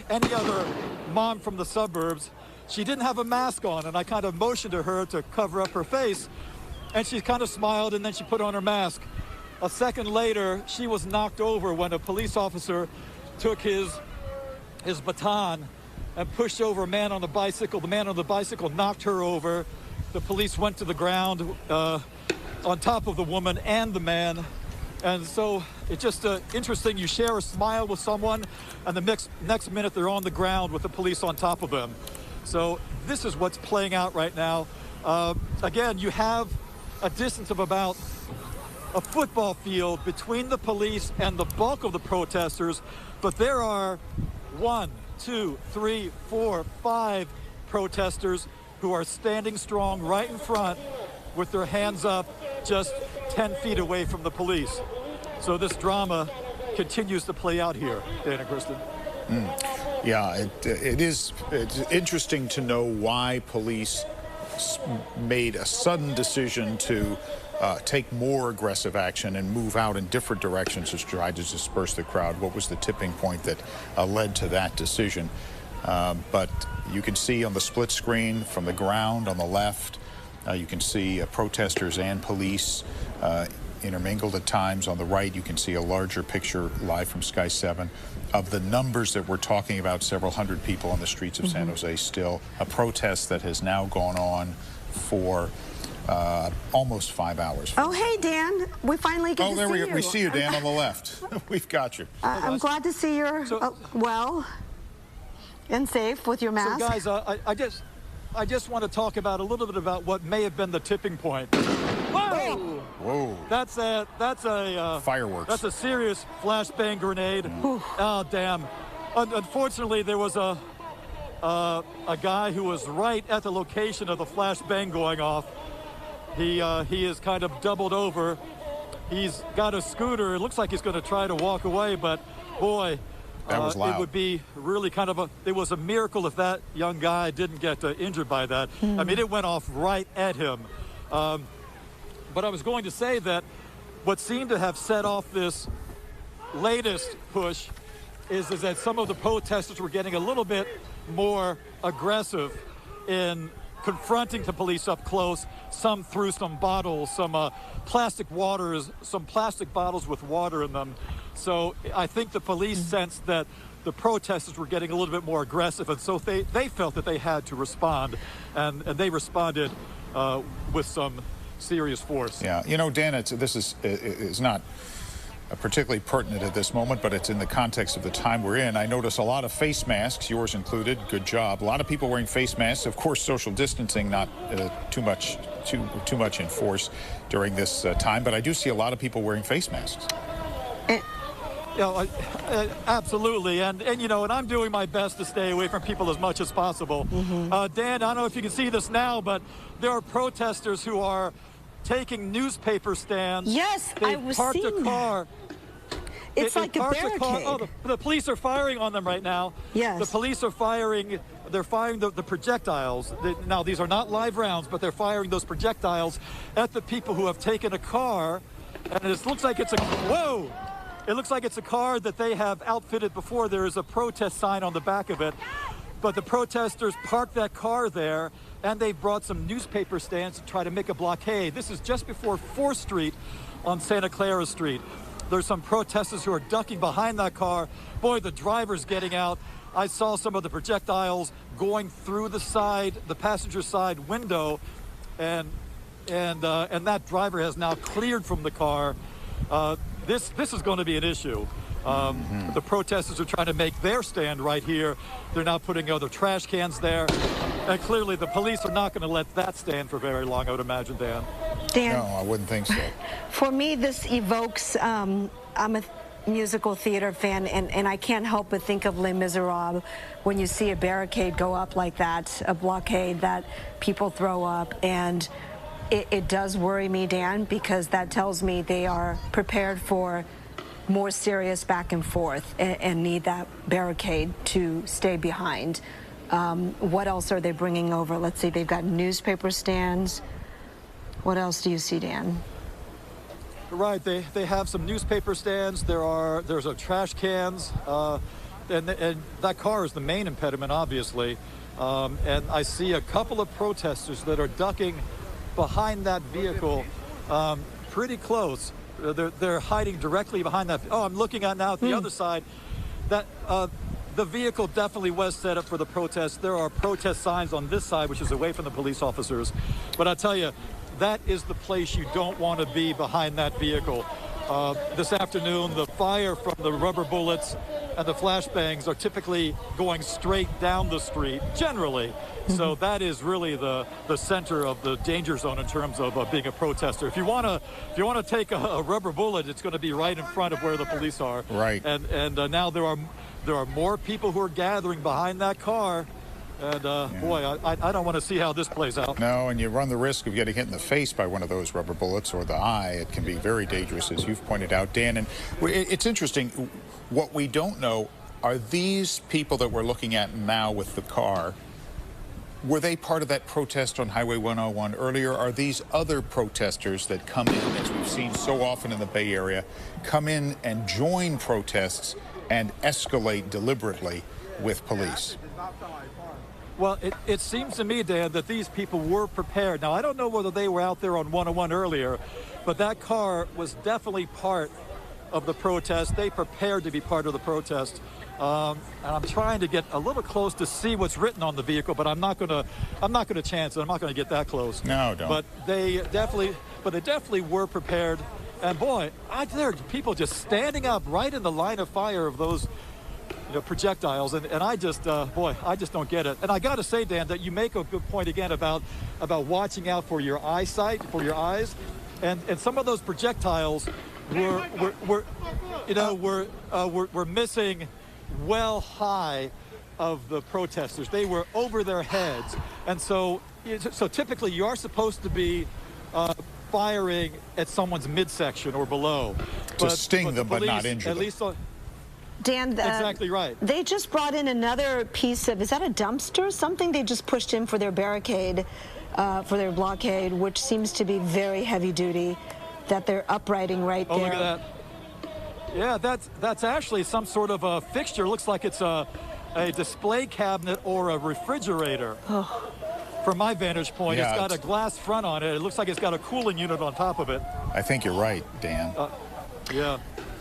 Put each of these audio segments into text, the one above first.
any other mom from the suburbs. She didn't have a mask on, and I kind of motioned to her to cover up her face, and she kind of smiled, and then she put on her mask. A second later, she was knocked over when a police officer took his baton and pushed over a man on the bicycle. The man on the bicycle knocked her over. The police went to the ground on top of the woman and the man. And so it's just interesting. You share a smile with someone, and the next minute they're on the ground with the police on top of them. So this is what's playing out right now. Again, you have a distance of about a football field between the police and the bulk of the protesters, but there are 1, 2, 3, 4, 5 protesters who are standing strong right in front with their hands up just 10 feet away from the police. So this drama continues to play out here, Dan and Kristen. Yeah, it's interesting to know why police made a sudden decision to take more aggressive action and move out in different directions to try to disperse the crowd. What was the tipping point that led to that decision? But you can see on the split screen from the ground on the left, you can see protesters and police intermingled at times. On the right, you can see a larger picture live from Sky 7 of the numbers that we're talking about, several hundred people on the streets of San Jose still. A protest that has now gone on for almost 5 hours. Oh, hey, Dan. We finally get to see you. Oh, there we see you, Dan, on the left. We've got you. I'm glad to see you're well and safe with your mask. So, guys, I just want to talk about a little bit about what may have been the tipping point. Whoa! Whoa. That's a fireworks. That's a serious flashbang grenade. Oh, damn. Unfortunately, there was a guy who was right at the location of the flashbang going off. He is kind of doubled over. He's got a scooter. It looks like he's going to try to walk away, but boy, that was loud. It would be really kind of it was a miracle if that young guy didn't get injured by that. I mean, it went off right at him. But I was going to say that what seemed to have set off this latest push is that some of the protesters were getting a little bit more aggressive in confronting the police up close. Some threw some bottles, some plastic bottles with water in them. So I think the police sensed that the protesters were getting a little bit more aggressive, and so they felt that they had to respond, and they responded with some serious force. Yeah, you know, Dan, this is not particularly pertinent at this moment, but it's in the context of the time we're in. I notice a lot of face masks, yours included. Good job. A lot of people wearing face masks. Of course, social distancing not too much in force during this time, but I do see a lot of people wearing face masks. You know, absolutely, and you know, and I'm doing my best to stay away from people as much as possible. Dan, I don't know if you can see this now, but there are protesters who are taking newspaper stands. Yes, they I was parked seeing a car. It's like a barricade. Oh, the police are firing on them right now. Yes. The police are firing. They're firing the projectiles. Now, these are not live rounds, but they're firing those projectiles at the people who have taken a car. And it looks like it's whoa! It looks like it's a car that they have outfitted before. There is a protest sign on the back of it. But the protesters parked that car there, and they brought some newspaper stands to try to make a blockade. This is just before 4th Street on Santa Clara Street. There's some protesters who are ducking behind that car. Boy, the driver's getting out. I saw some of the projectiles going through the passenger side window, and that driver has now cleared from the car. This is going to be an issue. The protesters are trying to make their stand right here. They're now putting other trash cans there. And clearly the police are not going to let that stand for very long, I would imagine, Dan. No, I wouldn't think so. For me, this evokes, I'm a musical theater fan, and I can't help but think of Les Miserables when you see a barricade go up like that, a blockade that people throw up. And it does worry me, Dan, because that tells me they are prepared for more serious back and forth and need that barricade to stay behind. What else are they bringing over? Let's see, they've got newspaper stands. What else do you see, Dan? Right, they have some newspaper stands. There's trash cans. and that car is the main impediment, obviously. And I see a couple of protesters that are ducking behind that vehicle, pretty close. They're hiding directly behind that. Oh, I'm looking at now at the other side. That the vehicle definitely was set up for the protest. There are protest signs on this side, which is away from the police officers. But I tell you, that is the place you don't want to be, behind that vehicle. This afternoon, the fire from the rubber bullets and the flashbangs are typically going straight down the street, generally. So that is really the center of the danger zone in terms of being a protester. If you want to take a rubber bullet, it's going to be right in front of where the police are. Right. And now there are more people who are gathering behind that car. And boy, I don't want to see how this plays out. No, and you run the risk of getting hit in the face by one of those rubber bullets or the eye. It can be very dangerous, as you've pointed out, Dan. And it's interesting. What we don't know are these people that we're looking at now with the car. Were they part of that protest on Highway 101 earlier? Are these other protesters that come in, as we've seen so often in the Bay Area, come in and join protests and escalate deliberately with police? Well, it seems to me, Dan, that these people were prepared. Now, I don't know whether they were out there on 101 earlier, but that car was definitely part of the protest. They prepared to be part of the protest. And I'm trying to get a little close to see what's written on the vehicle, but I'm not gonna chance it. I'm not gonna get that close. No, don't. But they definitely were prepared. And boy, there are people just standing up right in the line of fire of those projectiles, and I just I just don't get it. And I got to say, Dan, that you make a good point again about watching out for your eyesight, for your eyes, and some of those projectiles were missing well high of the protesters. They were over their heads, and so typically you are supposed to be firing at someone's midsection or below to sting them, but not injure them. At least. Dan, exactly right. They just brought in another piece of, is that a dumpster? Something they just pushed in for their barricade, for their blockade, which seems to be very heavy duty, that they're uprighting right there. Oh, look at that. Yeah, that's actually some sort of a fixture. Looks like it's a display cabinet or a refrigerator. Oh. From my vantage point, Yeah, it's got a glass front on it. It looks like it's got a cooling unit on top of it. I think you're right, Dan. Yeah.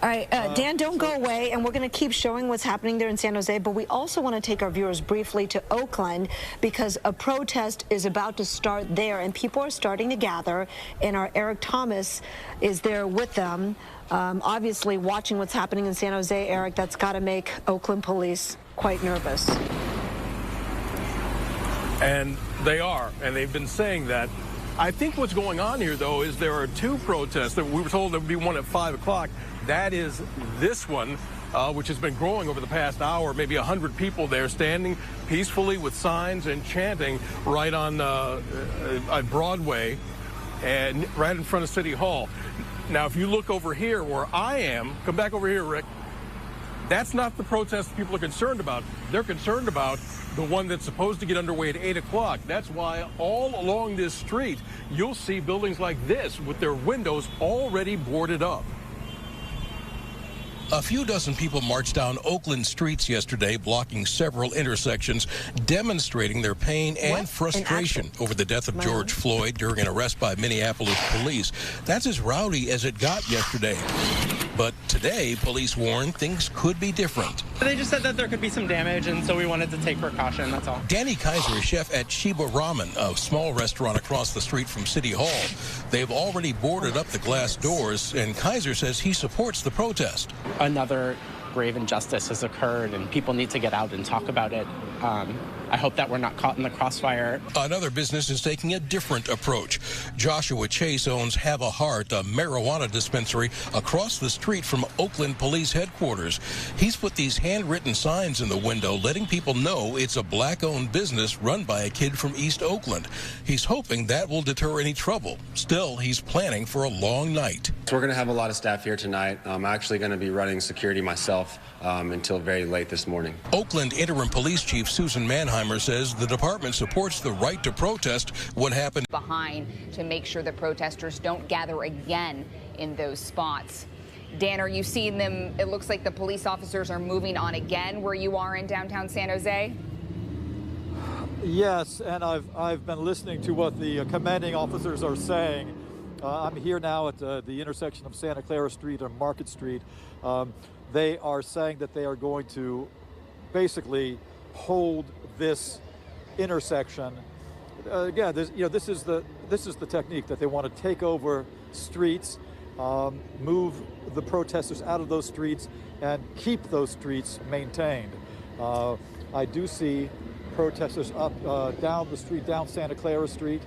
All right, Dan, don't go away, and we're going to keep showing what's happening there in San Jose, but we also want to take our viewers briefly to Oakland because a protest is about to start there, and people are starting to gather, and our Eric Thomas is there with them. Obviously, watching what's happening in San Jose, Eric, that's got to make Oakland police quite nervous. And they are, and they've been saying that. I think what's going on here, though, is there are two protests. We were told there would be one at 5 o'clock. That is this one, which has been growing over the past hour. Maybe 100 people there standing peacefully with signs and chanting right on Broadway and right in front of City Hall. Now, if you look over here where I am, come back over here, Rick, that's not the protest people are concerned about. They're concerned about the one that's supposed to get underway at 8 o'clock. That's why all along this street, you'll see buildings like this with their windows already boarded up. A few dozen people marched down Oakland streets yesterday, blocking several intersections, demonstrating their pain and frustration over the death of George Floyd during an arrest by Minneapolis police. That's as rowdy as it got yesterday. But today, police warn things could be different. They just said that there could be some damage, and so we wanted to take precaution, that's all. Danny Kaiser is chef at Sheba Ramen, a small restaurant across the street from City Hall. They've already boarded up the glass doors, and Kaiser says he supports the protest. Another grave injustice has occurred, and people need to get out and talk about it. I hope that we're not caught in the crossfire. Another business is taking a different approach. Joshua Chase owns Have a Heart, a marijuana dispensary across the street from Oakland Police Headquarters. He's put these handwritten signs in the window letting people know it's a black-owned business run by a kid from East Oakland. He's hoping that will deter any trouble. Still, he's planning for a long night. So we're going to have a lot of staff here tonight. I'm actually going to be running security myself until very late this morning. Oakland Interim Police Chief Susan Manheimer says the department supports the right to protest what happened behind to make sure the protesters don't gather again in those spots. Dan, are you seeing them? It looks like the police officers are moving on again where you are in downtown San Jose. Yes, and I've been listening to what the commanding officers are saying. I'm here now at the intersection of Santa Clara Street and Market Street. They are saying that they are going to basically hold this intersection. Again, this is the technique that they want to take over streets, move the protesters out of those streets, and keep those streets maintained. I do see protesters up down the street, down Santa Clara Street,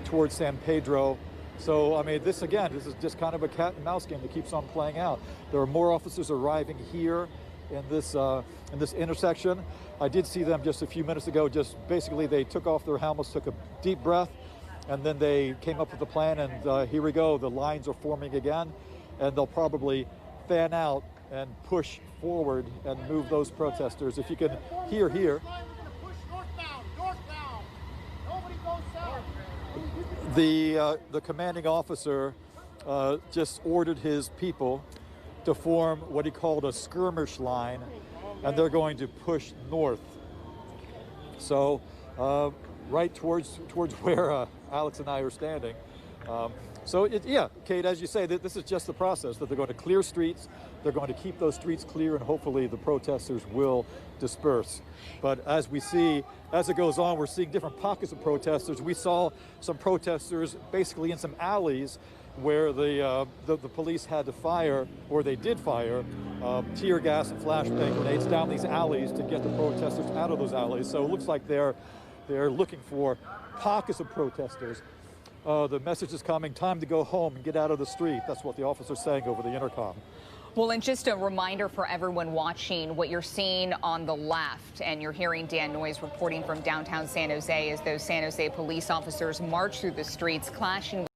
towards San Pedro. So, I mean, this is just kind of a cat and mouse game that keeps on playing out. There are more officers arriving here in this intersection. I did see them just a few minutes ago. Just basically, they took off their helmets, took a deep breath, and then they came up with a plan. And here we go. The lines are forming again, and they'll probably fan out and push forward and move those protesters. If you can hear here. The commanding officer just ordered his people to form what he called a skirmish line, and they're going to push north. So right towards where Alex and I are standing. Kate, as you say, this is just the process, that they're going to clear streets, they're going to keep those streets clear, and hopefully the protesters will disperse. But as we see, as it goes on, we're seeing different pockets of protesters. We saw some protesters basically in some alleys where the police had to fire, or they did fire, tear gas and flashbang grenades down these alleys to get the protesters out of those alleys. So it looks like they're looking for pockets of protesters. The message is coming, time to go home and get out of the street. That's what the officer's saying over the intercom. Well, and just a reminder for everyone watching, what you're seeing on the left, and you're hearing Dan Noyes reporting from downtown San Jose, as those San Jose police officers march through the streets, clashing